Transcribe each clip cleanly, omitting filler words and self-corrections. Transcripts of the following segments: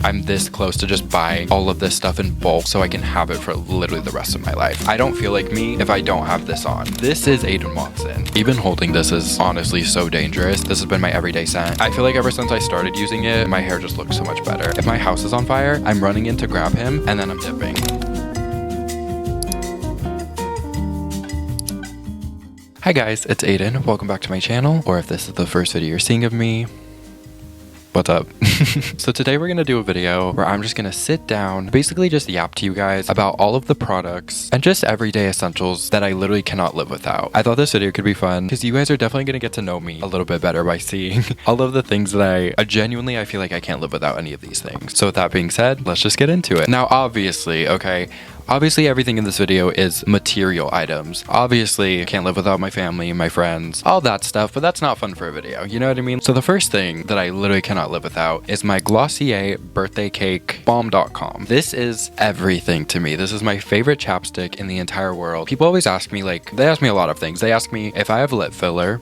I'm this close to just buying all of this stuff in bulk so I can have it for literally the rest of my life. I don't feel like me if I don't have this on. This is Aiden Watson. Even holding this is honestly so dangerous. This has been my everyday scent. I feel like ever since I started using it, my hair just looks so much better. If my house is on fire, I'm running in to grab him and then I'm dipping. Hi guys, it's Aiden. Welcome back to my channel, or if this is the first video you're seeing of me, what's up? So today we're gonna do a video where I'm just gonna sit down, basically just yap to you guys about all of the products and just everyday essentials that I literally cannot live without. I thought this video could be fun because you guys are definitely gonna get to know me a little bit better by seeing all of the things that I genuinely I feel like I can't live without any of these things. So with that being said, let's just get into it. Now obviously, obviously everything in this video is material items. Obviously, I can't live without my family, my friends, all that stuff, but that's not fun for a video, you know what I mean? So the first thing that I literally cannot live without is my Glossier birthday cake balm.com. This is everything to me. This is my favorite chapstick in the entire world. People always ask me, they ask me a lot of things. They ask me if I have lip filler.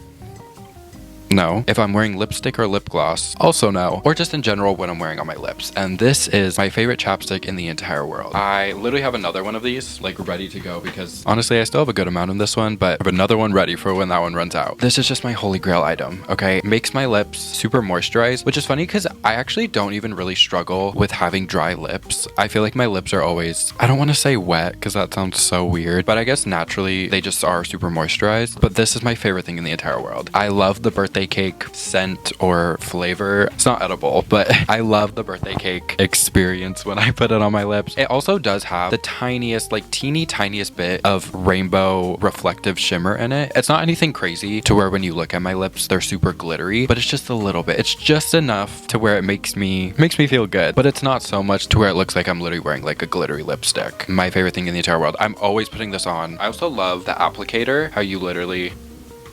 No. If I'm wearing lipstick or lip gloss, also no. Or just in general what I'm wearing on my lips. And this is my favorite chapstick in the entire world. I literally have another one of these, ready to go because honestly I still have a good amount in this one, but I have another one ready for when that one runs out. This is just my holy grail item, okay? It makes my lips super moisturized, which is funny because I actually don't even really struggle with having dry lips. I feel like my lips are always, I don't want to say wet because that sounds so weird, but I guess naturally they just are super moisturized. But this is my favorite thing in the entire world. I love the birthday cake scent or flavor. It's not edible, but I love the birthday cake experience when I put it on my lips. It also does have the tiniest, teeny tiniest bit of rainbow reflective shimmer in it. It's not anything crazy to where when you look at my lips, they're super glittery, but it's just a little bit. It's just enough to where it makes me feel good, but it's not so much to where it looks like I'm literally wearing a glittery lipstick. My favorite thing in the entire world. I'm always putting this on. I also love the applicator, how you literally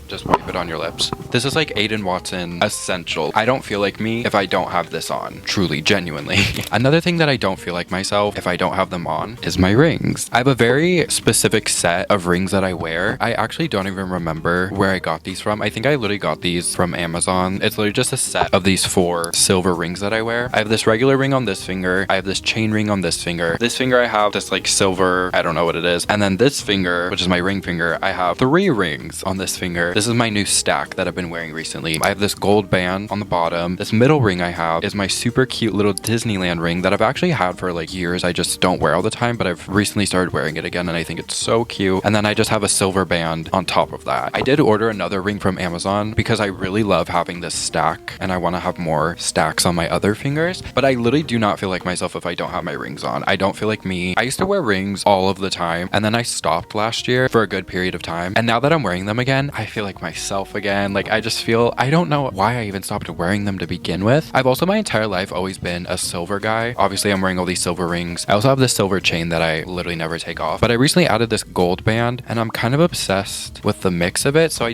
just wipe it on your lips. This is Aiden Watson essential. I don't feel like me if I don't have this on. Truly, genuinely. Another thing that I don't feel like myself if I don't have them on is my rings. I have a very specific set of rings that I wear. I actually don't even remember where I got these from. I think I literally got these from Amazon. It's literally just a set of these 4 silver rings that I wear. I have this regular ring on this finger. I have this chain ring on this finger. This finger I have this silver, I don't know what it is. And then this finger, which is my ring finger, I have 3 rings on this finger. This is my new stack that I've been wearing recently. I have this gold band on the bottom. This middle ring I have is my super cute little Disneyland ring that I've actually had for years. I just don't wear all the time, but I've recently started wearing it again and I think it's so cute. And then I just have a silver band on top of that. I did order another ring from Amazon because I really love having this stack and I want to have more stacks on my other fingers, but I literally do not feel like myself if I don't have my rings on. I don't feel like me. I used to wear rings all of the time and then I stopped last year for a good period of time. And now that I'm wearing them again, I feel like myself again. I just feel, I don't know why I even stopped wearing them to begin with. I've also my entire life always been a silver guy. Obviously I'm wearing all these silver rings. I also have this silver chain that I literally never take off, but I recently added this gold band and I'm kind of obsessed with the mix of it. So I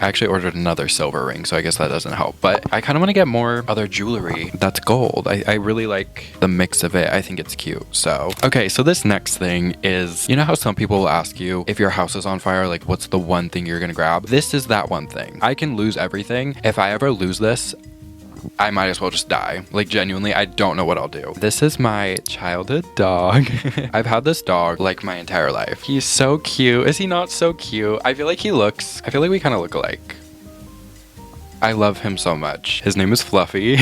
actually ordered another silver ring. So I guess that doesn't help, but I kind of want to get more other jewelry that's gold. I really like the mix of it. I think it's cute. So, okay. So this next thing is, you know how some people will ask you if your house is on fire, what's the one thing you're going to grab? This is that one thing. I can lose everything. If I ever lose this, I might as well just die. Genuinely, I don't know what I'll do. This is my childhood dog. I've had this dog my entire life. He's so cute. Is he not so cute? I feel like we kind of look alike. I love him so much. His name is Fluffy.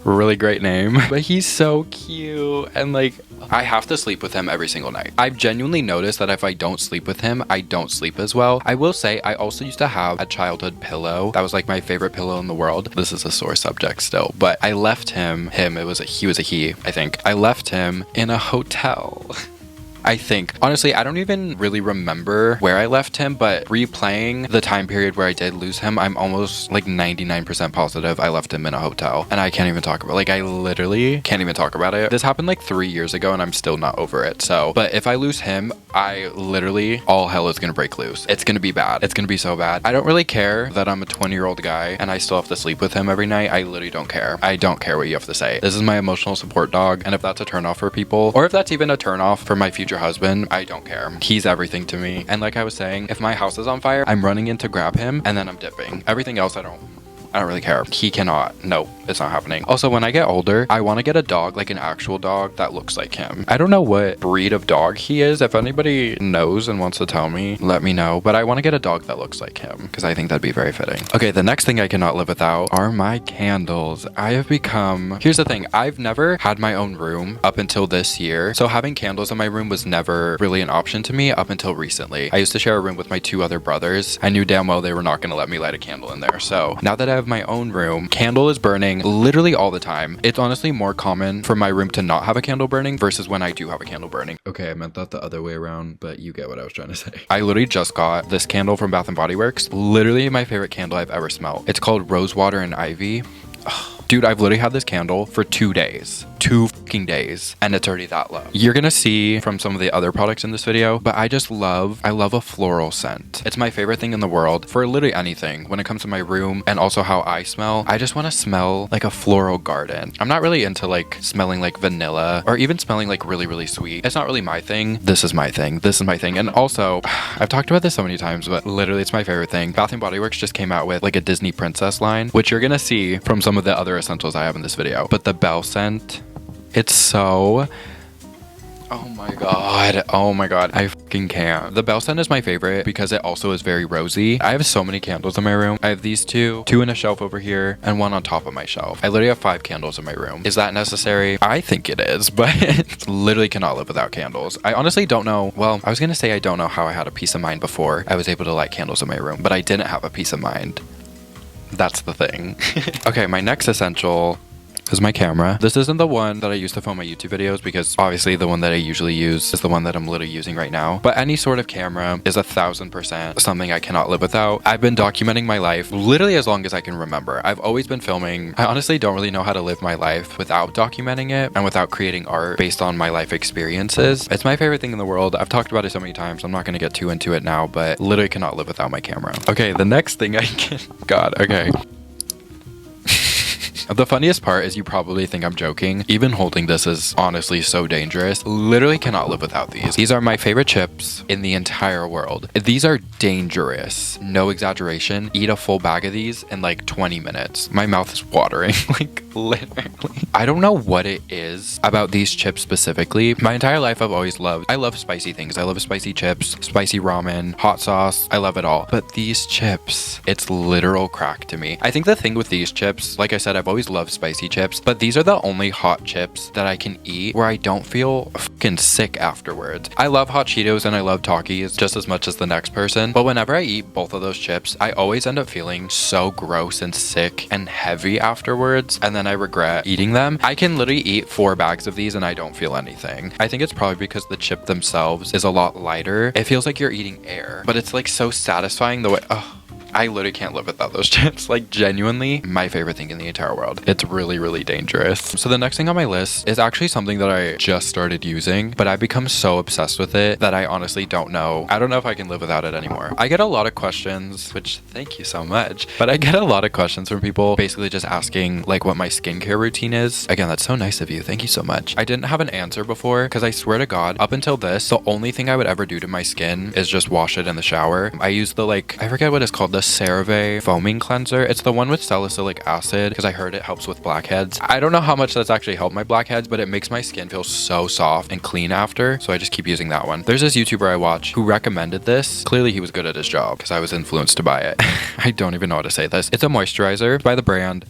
Really great name, but he's so cute and I have to sleep with him every single night. I've genuinely noticed that if I don't sleep with him, I don't sleep as well. I will say I also used to have a childhood pillow that was my favorite pillow in the world. This is a sore subject still, but I left him, he was a he, I think. I left him in a hotel. I think. Honestly, I don't even really remember where I left him, but replaying the time period where I did lose him, I'm almost 99% positive I left him in a hotel. And I can't even talk about I literally can't even talk about it. This happened 3 years ago and I'm still not over it. So, but if I lose him, I literally, all hell is gonna break loose. It's gonna be bad. It's gonna be so bad. I don't really care that I'm a 20-year-old guy and I still have to sleep with him every night. I literally don't care. I don't care what you have to say. This is my emotional support dog. And if that's a turnoff for people, or if that's even a turnoff for my future husband, I don't care. He's everything to me. And like I was saying, if my house is on fire, I'm running in to grab him and then I'm dipping. Everything else, I don't I don't really care. He cannot. Nope, it's not happening. Also, when I get older, I want to get a dog, like an actual dog that looks like him. I don't know what breed of dog he is. If anybody knows and wants to tell me, let me know. But I want to get a dog that looks like him because I think that'd be very fitting. Okay, the next thing I cannot live without are my candles. I have become... Here's the thing. I've never had my own room up until this year. So having candles in my room was never really an option to me up until recently. I used to share a room with my 2 other brothers. I knew damn well they were not going to let me light a candle in there. So now that I have my own room, candle is burning literally all the time. It's honestly more common for my room to not have a candle burning versus when I do have a candle burning. Okay, I meant that the other way around, but you get what I was trying to say. I literally just got this candle from Bath & Body Works. Literally my favorite candle I've ever smelled. It's called Rose Water and Ivy. Ugh. Dude, I've literally had this candle for 2 days. 2 fucking days. And it's already that low. You're gonna see from some of the other products in this video, but I love a floral scent. It's my favorite thing in the world for literally anything. When it comes to my room and also how I smell, I just want to smell like a floral garden. I'm not really into like smelling like vanilla or even smelling like really, really sweet. It's not really my thing. This is my thing. This is my thing. And also, I've talked about this so many times, but literally it's my favorite thing. Bath & Body Works just came out with like a Disney princess line, which you're gonna see from some of the other essentials I have in this video. But the bell scent, it's so... Oh my god, I fucking can't. The bell scent is my favorite because it also is very rosy. I have so many candles in my room. I have these 2 in a shelf over here, and 1 on top of my shelf. I literally have 5 candles in my room. Is that necessary? I think it is, but literally cannot live without candles. I honestly don't know. Well, I was gonna say I don't know how I had a peace of mind before I was able to light candles in my room, but I didn't have a peace of mind. That's the thing. Okay, my next essential is my camera. This isn't the one that I use to film my YouTube videos because obviously the one that I usually use is the one that I'm literally using right now. But any sort of camera is 1000% something I cannot live without. I've been documenting my life literally as long as I can remember. I've always been filming. I honestly don't really know how to live my life without documenting it and without creating art based on my life experiences. It's my favorite thing in the world. I've talked about it so many times. I'm not going to get too into it now, but literally cannot live without my camera. Okay, the next thing I can... God, okay. The funniest part is you probably think I'm joking. Even holding this is honestly so dangerous. Literally cannot live without these. These are my favorite chips in the entire world. These are dangerous. No exaggeration. Eat a full bag of these in like 20 minutes. My mouth is watering. Like literally. I don't know what it is about these chips specifically. My entire life I've always loved. I love spicy things. I love spicy chips, spicy ramen, hot sauce. I love it all. But these chips, it's literal crack to me. I think the thing with these chips, like I said, I've always loved spicy chips, but these are the only hot chips that I can eat where I don't feel fucking sick afterwards. I love hot Cheetos and I love Takis just as much as the next person, but whenever I eat both of those chips, I always end up feeling so gross and sick and heavy afterwards, and then I regret eating them. I can literally eat 4 bags of these and I don't feel anything. I think it's probably because the chip themselves is a lot lighter. It feels like you're eating air, but it's like so satisfying the way... I literally can't live without those chips. Like genuinely my favorite thing in the entire world. It's really, really dangerous. So the next thing on my list is actually something that I just started using, but I've become so obsessed with it that I honestly don't know. I don't know if I can live without it anymore. I get a lot of questions, which thank you so much, but I get a lot of questions from people basically just asking like what my skincare routine is. Again, that's so nice of you. Thank you so much. I didn't have an answer before because I swear to God, up until this, the only thing I would ever do to my skin is just wash it in the shower. I use the I forget what it's called, the CeraVe foaming cleanser. It's the one with salicylic acid because I heard it helps with blackheads. I don't know how much that's actually helped my blackheads, but it makes my skin feel so soft and clean after, so I just keep using that one. There's this YouTuber I watch who recommended this. Clearly he was good at his job because I was influenced to buy it. I don't even know how to say this. It's a moisturizer by the brand...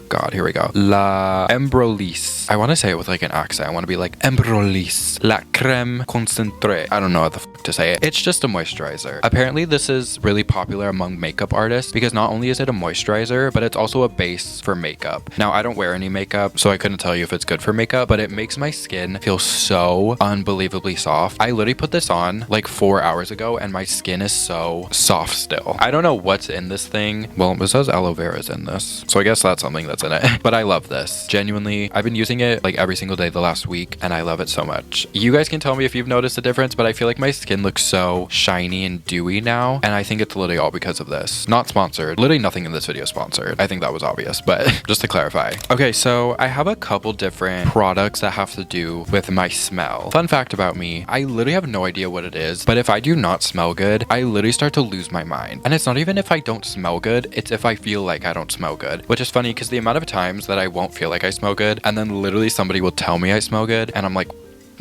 God, here we go. La Embryolisse. I want to say it with like an accent. I want to be like Embryolisse. La crème concentrée. I don't know how the fuck to say it. It's just a moisturizer. Apparently this is really popular among makeup artists because not only is it a moisturizer, but it's also a base for makeup. Now, I don't wear any makeup, so I couldn't tell you if it's good for makeup, but it makes my skin feel so unbelievably soft. I literally put this on like 4 hours ago and my skin is so soft still. I don't know what's in this thing. Well, it says aloe vera is in this, so I guess that's that's something that's in it. But I love this. Genuinely, I've been using it like every single day the last week, and I love it so much. You guys can tell me if you've noticed a difference, but I feel like my skin looks so shiny and dewy now, and I think it's literally all because of this. Not sponsored. Literally nothing in this video is sponsored. I think that was obvious, but just to clarify. Okay, so I have a couple different products that have to do with my smell. Fun fact about me, I literally have no idea what it is, but if I do not smell good, I literally start to lose my mind. And it's not even if I don't smell good, it's if I feel like I don't smell good, which is funny because the amount of times that I won't feel like I smell good, and then literally somebody will tell me I smell good, and I'm like,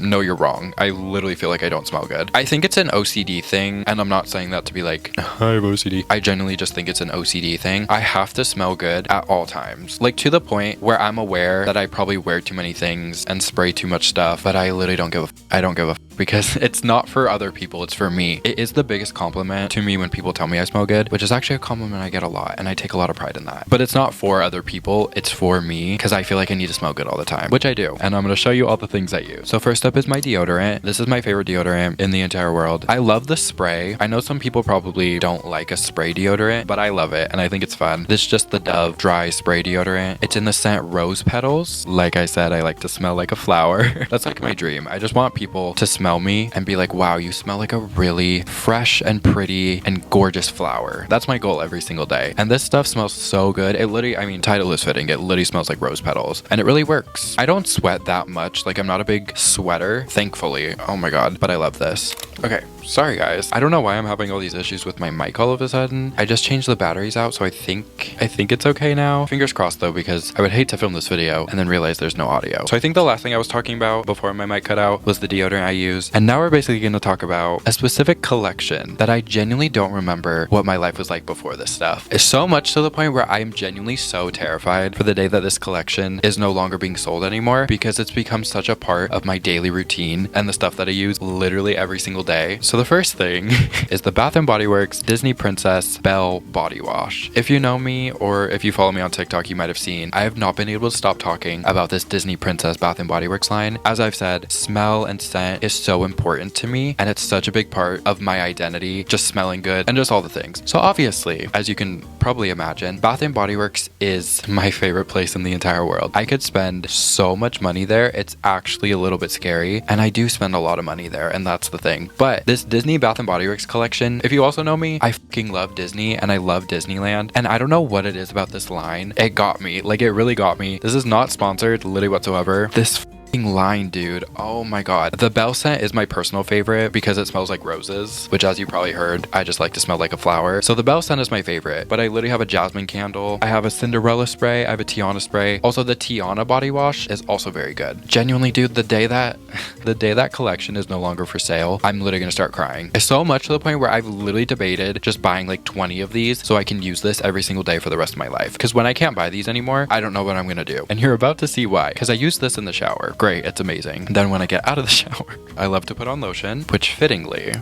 no, you're wrong. I literally feel like I don't smell good. I think it's an OCD thing, and I'm not saying that to be like, I have OCD. I genuinely just think it's an OCD thing. I have to smell good at all times. Like to the point where I'm aware that I probably wear too many things and spray too much stuff, but I literally don't give a I don't give a because it's not for other people, it's for me. It is the biggest compliment to me when people tell me I smell good, which is actually a compliment I get a lot, and I take a lot of pride in that. But it's not for other people, it's for me, because I feel like I need to smell good all the time, which I do. And I'm going to show you all the things I use. So first up is my deodorant. This is my favorite deodorant in the entire world. I love the spray. I know some people probably don't like a spray deodorant, but I love it, and I think it's fun. This is just the Dove dry spray deodorant. It's in the scent Rose Petals. Like I said, I like to smell like a flower. That's like my dream. I just want people to smell me and be like, wow, you smell like a really fresh and pretty and gorgeous flower. That's my goal every single day. And this stuff smells so good. It literally, I mean, title is fitting. It literally smells like rose petals, and it really works. I don't sweat that much. Like, I'm not a big sweater, thankfully. Oh my God, but I love this. Okay, sorry guys. I don't know why I'm having all these issues with my mic all of a sudden. I just changed the batteries out, so I think it's okay now. Fingers crossed though, because I would hate to film this video and then realize there's no audio. So I think the last thing I was talking about before my mic cut out was the deodorant I use. And now we're basically going to talk about a specific collection that I genuinely don't remember what my life was like before this stuff. It's so much to the point where I am genuinely so terrified for the day that this collection is no longer being sold anymore, because it's become such a part of my daily routine and the stuff that I use literally every single day. So the first thing is the Bath & Body Works Disney Princess Belle Body Wash. If you know me, or if you follow me on TikTok, you might have seen I have not been able to stop talking about this Disney Princess Bath & Body Works line. As I've said, smell and scent is so important to me, and it's such a big part of my identity, just smelling good and just all the things. So obviously, as you can probably imagine, Bath & Body Works is my favorite place in the entire world. I could spend so much money there. It's actually a little bit scary, and I do spend a lot of money there, and that's the thing. But this Disney Bath & Body Works collection, if you also know me, I fucking love Disney and I love Disneyland, and I don't know what it is about this line. It got me. Like, it really got me. This is not sponsored, literally whatsoever. This line, dude, oh my God. The Belle scent is my personal favorite because it smells like roses, which, as you probably heard, I just like to smell like a flower. So the Belle scent is my favorite, but I literally have a jasmine candle, I have a Cinderella spray, I have a Tiana spray. Also, the Tiana body wash is also very good. Genuinely, dude, the day that collection is no longer for sale, I'm literally gonna start crying. It's so much to the point where I've literally debated just buying like 20 of these so I can use this every single day for the rest of my life, because when I can't buy these anymore, I don't know what I'm gonna do, and you're about to see why, because I use this in the shower. Great, it's amazing. Then when I get out of the shower, I love to put on lotion, which fittingly,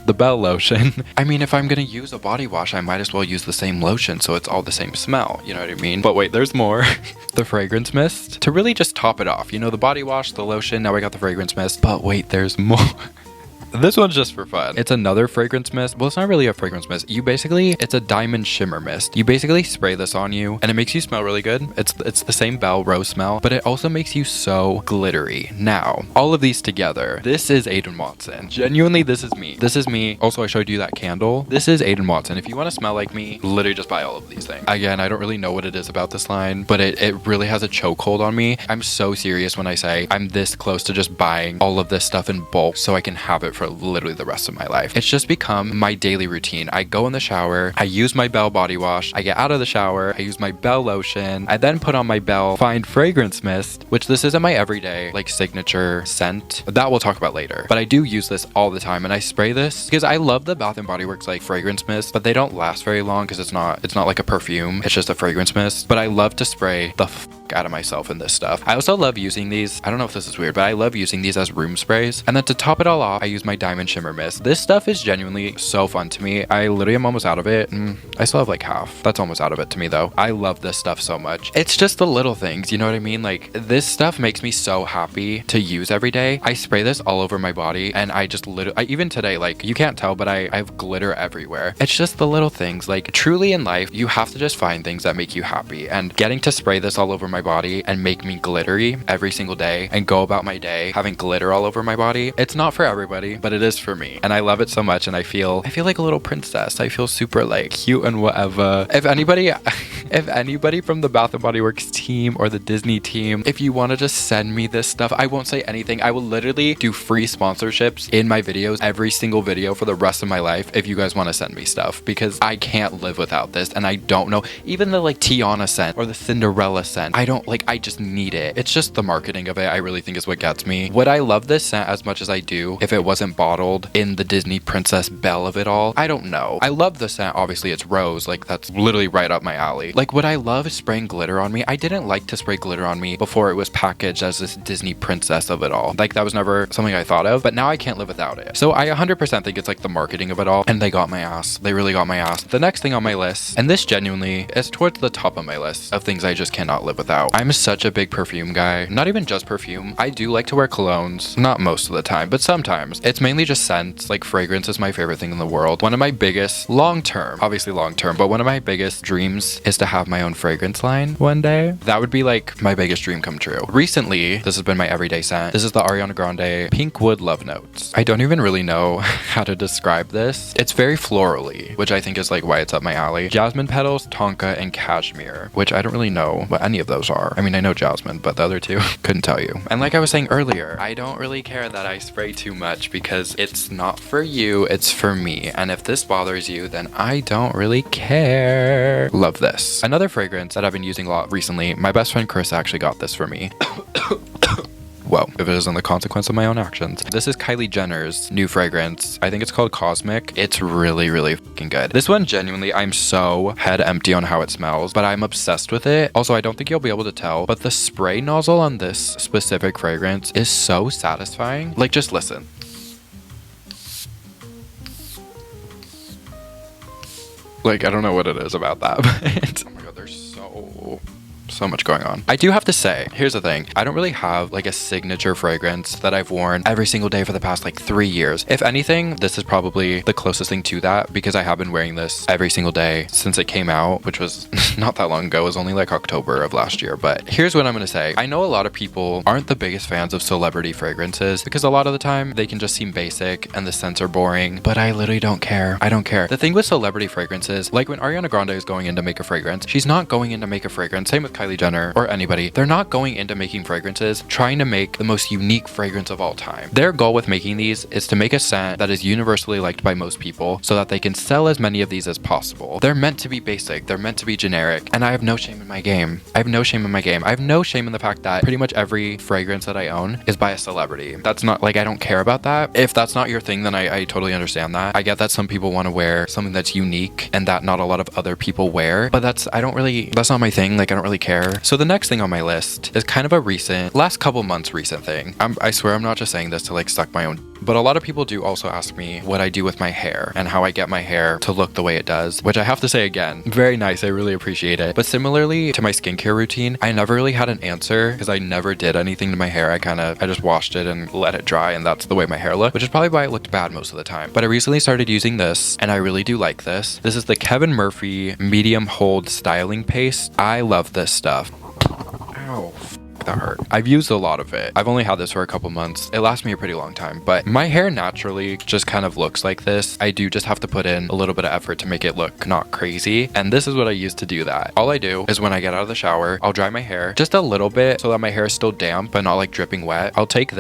the Belle lotion. I mean, if I'm gonna use a body wash, I might as well use the same lotion so it's all the same smell, you know what I mean? But wait, there's more. The fragrance mist to really just top it off. You know, the body wash, the lotion, now I got the fragrance mist. But wait, there's more. This one's just for fun. It's another fragrance mist. Well, it's not really a fragrance mist. It's a diamond shimmer mist. You basically spray this on you and it makes you smell really good. It's the same Belle Rose smell, but it also makes you so glittery. Now, all of these together, this is Aiden Watson. Genuinely, this is me. This is me. Also, I showed you that candle. This is Aiden Watson. If you want to smell like me, literally just buy all of these things. Again, I don't really know what it is about this line, but it really has a chokehold on me. I'm so serious when I say I'm this close to just buying all of this stuff in bulk so I can have it for literally the rest of my life. It's just become my daily routine. I go in the shower, I use my Belle body wash, I get out of the shower, I use my Belle lotion, I then put on my Belle Fine fragrance mist, which this isn't my everyday like signature scent. That we'll talk about later. But I do use this all the time, and I spray this because I love the Bath & Body Works like fragrance mist, but they don't last very long because it's not like a perfume. It's just a fragrance mist. But I love to spray the out of myself in this stuff. I also love using these. I don't know if this is weird, but I love using these as room sprays. And then to top it all off, I use my my diamond shimmer mist. This stuff is genuinely so fun to me. I literally am almost out of it. I still have like half. That's almost out of it to me though. I love this stuff so much. It's just the little things, you know what I mean? Like this stuff makes me so happy to use every day. I spray this all over my body and I just literally, even today, like you can't tell, but I have glitter everywhere. It's just the little things. Like truly in life, you have to just find things that make you happy, and getting to spray this all over my body and make me glittery every single day and go about my day having glitter all over my body, it's not for everybody, but it is for me. And I love it so much, and I feel like a little princess. I feel super like cute and whatever. If anybody from the Bath and Body Works team or the Disney team, if you want to just send me this stuff, I won't say anything. I will literally do free sponsorships in my videos, every single video for the rest of my life, if you guys want to send me stuff, because I can't live without this. And I don't know, even the like Tiana scent or the Cinderella scent, I just need it. It's just the marketing of it, I really think, is what gets me. Would I love this scent as much as I do if it wasn't bottled in the Disney Princess Belle of it all? I don't know. I love the scent. Obviously it's rose, like that's literally right up my alley. Like, would I love spraying glitter on me? I didn't like to spray glitter on me before it was packaged as this Disney princess of it all. Like that was never something I thought of, but now I can't live without it. So I 100% think it's like the marketing of it all, and they got my ass. They really got my ass. The next thing on my list, and this genuinely is towards the top of my list of things I just cannot live without. I'm such a big perfume guy. Not even just perfume. I do like to wear colognes, not most of the time, but sometimes. It's mainly just scents. Like fragrance is my favorite thing in the world. One of my biggest obviously long term, but one of my biggest dreams is to have my own fragrance line one day. That would be like my biggest dream come true. Recently, this has been my everyday scent. This is the Ariana Grande Pink Wood Love Notes. I don't even really know how to describe this. It's very florally, which I think is like why it's up my alley. Jasmine petals, tonka, and cashmere, which I don't really know what any of those are. I mean, I know jasmine, but the other two, couldn't tell you. And like I was saying earlier, I don't really care that I spray too much because it's not for you, it's for me. And if this bothers you, then I don't really care. Love this. Another fragrance that I've been using a lot recently, my best friend Chris actually got this for me. Whoa, if it isn't the consequence of my own actions. This is Kylie Jenner's new fragrance. I think it's called Cosmic. It's really, really fucking good. This one, genuinely, I'm so head empty on how it smells, but I'm obsessed with it. Also, I don't think you'll be able to tell, but the spray nozzle on this specific fragrance is so satisfying. Like, just listen. Like, I don't know what it is about that, but oh my god, there's so much going on. I do have to say, here's the thing. I don't really have like a signature fragrance that I've worn every single day for the past like 3 years. If anything, this is probably the closest thing to that because I have been wearing this every single day since it came out, which was not that long ago. It was only like October of last year. But here's what I'm going to say. I know a lot of people aren't the biggest fans of celebrity fragrances because a lot of the time they can just seem basic and the scents are boring, but I literally don't care. I don't care. The thing with celebrity fragrances, like when Ariana Grande is going in to make a fragrance, she's not going in to make a fragrance. Same with Kylie Jenner or anybody. They're not going into making fragrances trying to make the most unique fragrance of all time. Their goal with making these is to make a scent that is universally liked by most people so that they can sell as many of these as possible. They're meant to be basic. They're meant to be generic. And I have no shame in my game. I have no shame in my game. I have no shame in the fact that pretty much every fragrance that I own is by a celebrity. That's not like, I don't care about that. If that's not your thing, then I totally understand that. I get that some people want to wear something that's unique and that not a lot of other people wear, but that's not my thing. Like, I don't really care. So the next thing on my list is kind of a last couple months recent thing. I swear I'm not just saying this to like suck my own, but a lot of people do also ask me what I do with my hair and how I get my hair to look the way it does, which I have to say again, very nice. I really appreciate it. But similarly to my skincare routine, I never really had an answer because I never did anything to my hair. I just washed it and let it dry, and that's the way my hair looked, which is probably why it looked bad most of the time. But I recently started using this and I really do like this. This is the Kevin Murphy Medium Hold Styling Paste. I love this stuff. Ow. That hurt. I've used a lot of it. I've only had this for a couple months. It lasts me a pretty long time, but my hair naturally just kind of looks like this. I do just have to put in a little bit of effort to make it look not crazy, and this is what I use to do that. All I do is when I get out of the shower, I'll dry my hair just a little bit so that my hair is still damp but not like dripping wet. I'll take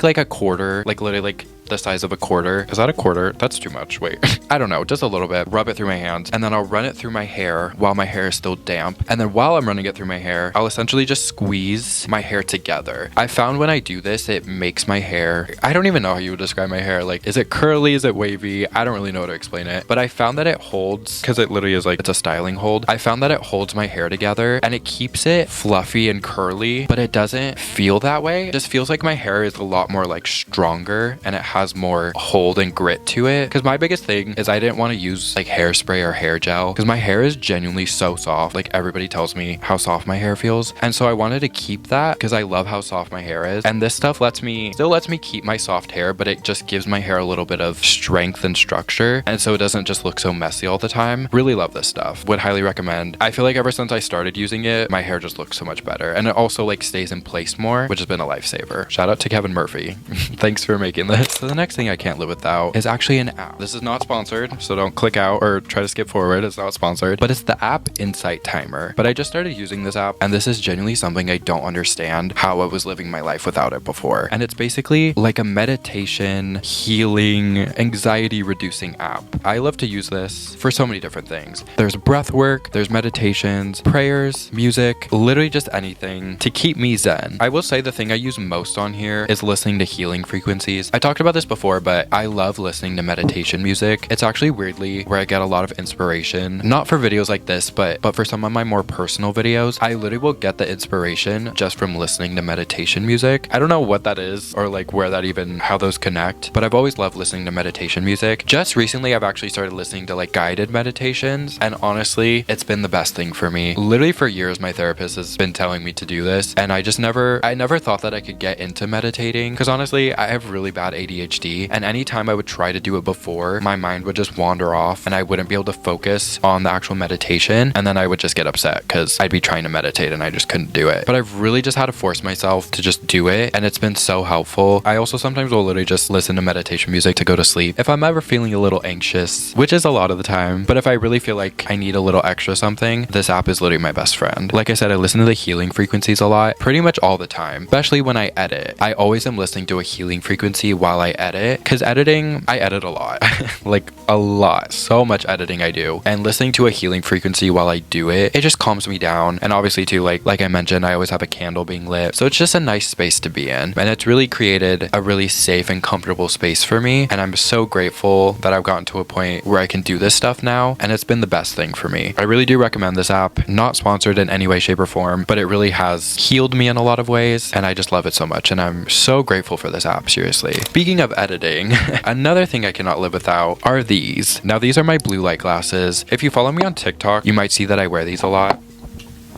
like a quarter, like literally like the size of a quarter. Is that a quarter? That's too much. Wait. I don't know. Just a little bit. Rub it through my hands, and then I'll run it through my hair while my hair is still damp. And then while I'm running it through my hair, I'll essentially just squeeze my hair together. I found when I do this, it makes my hair, I don't even know how you would describe my hair. Like, is it curly? Is it wavy? I don't really know how to explain it, but I found that it holds, because it literally is like, it's a styling hold. I found that it holds my hair together and it keeps it fluffy and curly, but it doesn't feel that way. It just feels like my hair is a lot more like stronger and it has has more hold and grit to it. Because my biggest thing is I didn't want to use like hairspray or hair gel because my hair is genuinely so soft. Like everybody tells me how soft my hair feels, and so I wanted to keep that because I love how soft my hair is. And this stuff still lets me keep my soft hair, but it just gives my hair a little bit of strength and structure, and so it doesn't just look so messy all the time. Really love this stuff. Would highly recommend. I feel like ever since I started using it, my hair just looks so much better, and it also like stays in place more, which has been a lifesaver. Shout out to Kevin Murphy. Thanks for making this. So the next thing I can't live without is actually an app. This is not sponsored, so don't click out or try to skip forward. It's not sponsored, but it's the app Insight Timer. But I just started using this app, and this is genuinely something I don't understand how I was living my life without it before. And it's basically like a meditation, healing, anxiety reducing app. I love to use this for so many different things. There's breath work, there's meditations, prayers, music, literally just anything to keep me zen. I will say the thing I use most on here is listening to healing frequencies. I talked about this before, but I love listening to meditation music. It's actually weirdly where I get a lot of inspiration, not for videos like this, but for some of my more personal videos. I literally will get the inspiration just from listening to meditation music. I don't know what that is or like where that even, how those connect, but I've always loved listening to meditation music. Just recently, I've actually started listening to like guided meditations, and honestly, it's been the best thing for me. Literally for years, my therapist has been telling me to do this, and I never thought that I could get into meditating because honestly, I have really bad ADHD, and anytime I would try to do it before, my mind would just wander off and I wouldn't be able to focus on the actual meditation, and then I would just get upset because I'd be trying to meditate and I just couldn't do it. But I've really just had to force myself to just do it, and it's been so helpful. I also sometimes will literally just listen to meditation music to go to sleep if I'm ever feeling a little anxious, which is a lot of the time. But if I really feel like I need a little extra something, this app is literally my best friend. Like I said, I listen to the healing frequencies a lot, pretty much all the time, especially when I edit. I always am listening to a healing frequency while I edit, because editing, I edit a lot. Like a lot, so much editing I do, and listening to a healing frequency while I do it, it just calms me down. And obviously too, like I mentioned, I always have a candle being lit, so it's just a nice space to be in, and it's really created a really safe and comfortable space for me. And I'm so grateful that I've gotten to a point where I can do this stuff now, and it's been the best thing for me. I really do recommend this app. Not sponsored in any way, shape, or form, but it really has healed me in a lot of ways, and I just love it so much, and I'm so grateful for this app, seriously. Speaking of editing, another thing I cannot live without are these. Now, these are my blue light glasses. If you follow me on TikTok, you might see that I wear these a lot.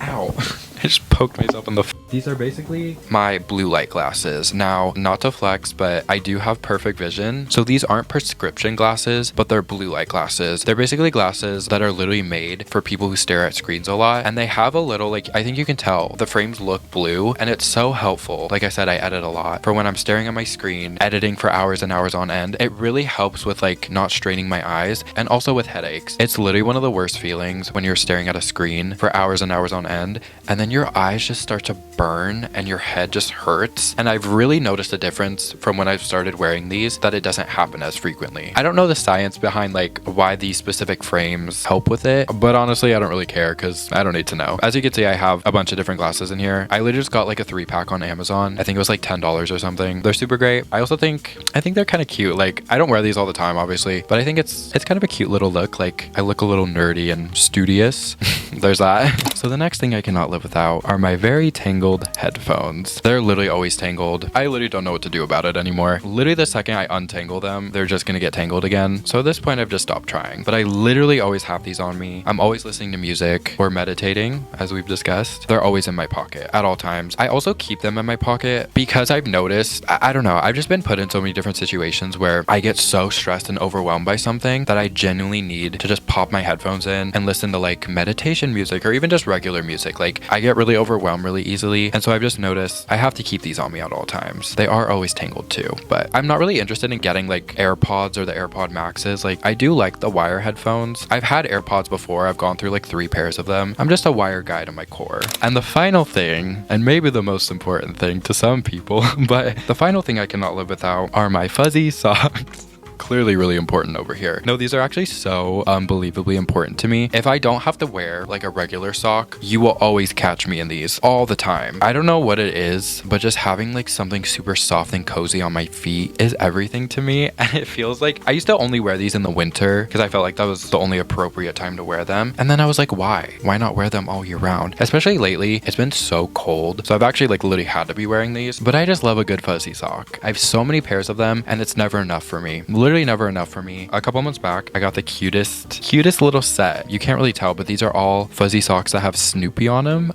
Ow. I just poked myself in the These are basically my blue light glasses. Now, not to flex, but I do have perfect vision. So these aren't prescription glasses, but they're blue light glasses. They're basically glasses that are literally made for people who stare at screens a lot. And they have a little, like, I think you can tell the frames look blue, and it's so helpful. Like I said, I edit a lot. For when I'm staring at my screen, editing for hours and hours on end, it really helps with like not straining my eyes, and also with headaches. It's literally one of the worst feelings when you're staring at a screen for hours and hours on end, and then your eyes just start to burn and your head just hurts. And I've really noticed a difference from when I've started wearing these, that it doesn't happen as frequently. I don't know the science behind like why these specific frames help with it, but honestly, I don't really care because I don't need to know. As you can see, I have a bunch of different glasses in here. I literally just got like a 3-pack on Amazon. I think it was like $10 or something. They're super great. I think they're kind of cute. Like, I don't wear these all the time, obviously, but I think it's kind of a cute little look. Like, I look a little nerdy and studious. There's that. So the next thing I cannot live without are my very tangled headphones. They're literally always tangled. I literally don't know what to do about it anymore. Literally the second I untangle them, they're just gonna get tangled again. So at this point, I've just stopped trying. But I literally always have these on me. I'm always listening to music or meditating, as we've discussed. They're always in my pocket at all times. I also keep them in my pocket because I've noticed, I don't know, I've just been put in so many different situations where I get so stressed and overwhelmed by something that I genuinely need to just pop my headphones in and listen to like meditation music or even just regular music. Like, I get really overwhelmed really easily, and so I've just noticed I have to keep these on me at all times. They are always tangled too, but I'm not really interested in getting like AirPods or the AirPod Maxes. Like, I do like the wire headphones. I've had AirPods before. I've gone through like 3 pairs of them. I'm just a wire guy to my core. And the final thing, and maybe the most important thing to some people, but the final thing I cannot live without are my fuzzy socks. clearly really important over here. No, these are actually so unbelievably important to me. If I don't have to wear like a regular sock, you will always catch me in these all the time. I don't know what it is, but just having like something super soft and cozy on my feet is everything to me. And it feels like I used to only wear these in the winter because I felt like that was the only appropriate time to wear them. And then I was like, why not wear them all year round? Especially lately, it's been so cold, so I've actually like literally had to be wearing these. But I just love a good fuzzy sock. I have so many pairs of them and it's never enough for me. Literally never enough for me. A couple months back, I got the cutest little set. You can't really tell, but these are all fuzzy socks that have Snoopy on them.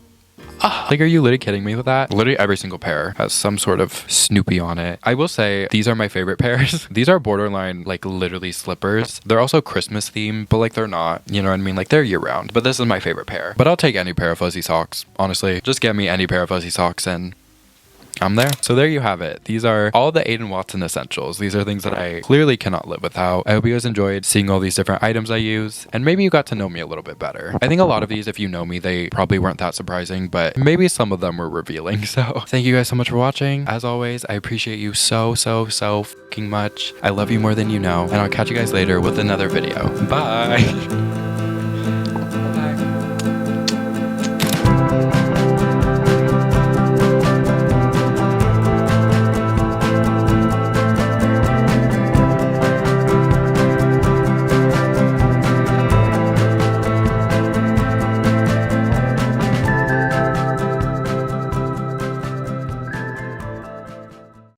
Like, are you literally kidding me with that? Literally every single pair has some sort of Snoopy on it. I will say these are my favorite pairs. These are borderline like literally slippers. They're also Christmas themed, but like they're not, you know what I mean? Like they're year round, but this is my favorite pair. But I'll take any pair of fuzzy socks, honestly. Just get me any pair of fuzzy socks and I'm there. So there you have it. These are all the Aiden Watson essentials. These are things that I clearly cannot live without. I hope you guys enjoyed seeing all these different items I use, and maybe you got to know me a little bit better. I think a lot of these, if you know me, they probably weren't that surprising, but maybe some of them were revealing. So thank you guys so much for watching. As always, I appreciate you so fucking much. I love you more than you know, and I'll catch you guys later with another video. Bye.